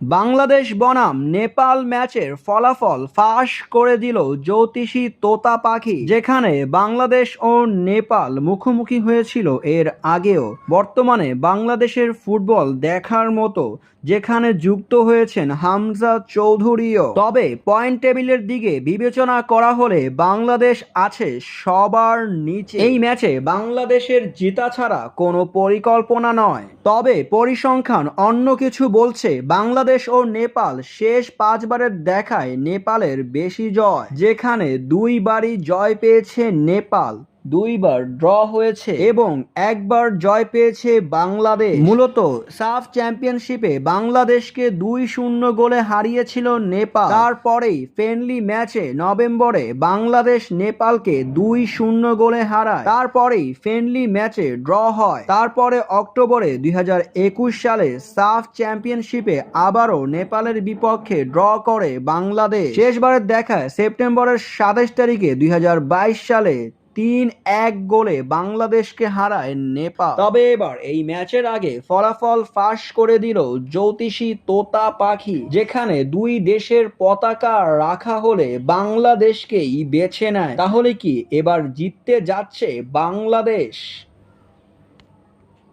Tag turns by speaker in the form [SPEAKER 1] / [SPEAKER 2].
[SPEAKER 1] বাংলাদেশ বনাম নেপাল ম্যাচের ফলাফল ফাঁস করে দিল জ্যোতিষী তোতা পাখি, যেখানে বাংলাদেশ ও নেপাল মুখোমুখি হয়েছিল এর আগেও। বর্তমানে বাংলাদেশের ফুটবল দেখার মতো, যেখানে যুক্ত হয়েছেন হামজা চৌধুরীও। তবে পয়েন্ট টেবিলের দিকে বিবেচনা করা হলে বাংলাদেশ আছে সবার নিচে। এই ম্যাচে বাংলাদেশের জেতা ছাড়া কোনো পরিকল্পনা নয়, তবে পরিসংখ্যান অন্য কিছু বলছে। বাংলাদেশ ও নেপাল শেষ 5বারের দেখায় নেপালের বেশি জয়, যেখানে 2বারই জয় পেয়েছে নেপাল, 2বার ড্র হয়েছে এবং 1বার জয় পেয়েছে বাংলাদেশ। মূলত সাফ চ্যাম্পিয়নশিপে বাংলাদেশকে 2-0 গোলে হারিয়েছিল নেপাল। তারপরেই ফ্রেন্ডলি ম্যাচে নভেম্বরে বাংলাদেশ নেপালকে 2-0 গোলে হারায়। তারপরেই ফ্রেন্ডলি ম্যাচে ড্র হয়। তারপরে অক্টোবরে 2021 সালে সাফ চ্যাম্পিয়নশিপে আবারও নেপালের বিপক্ষে ড্র করে বাংলাদেশ। শেষবারের দেখায় সেপ্টেম্বরের 27 তারিখে 2022 সালে 3-1 গোলে বাংলাদেশকে হারায় নেপাল। তবে এবার এই ম্যাচের আগে ফলাফল ফাঁস করে দিল জ্যোতিষী তোতা পাখি, যেখানে দুই দেশের পতাকা রাখা হলে বাংলাদেশকেই বেছে নেয়। তাহলে কি এবার জিততে যাচ্ছে বাংলাদেশ?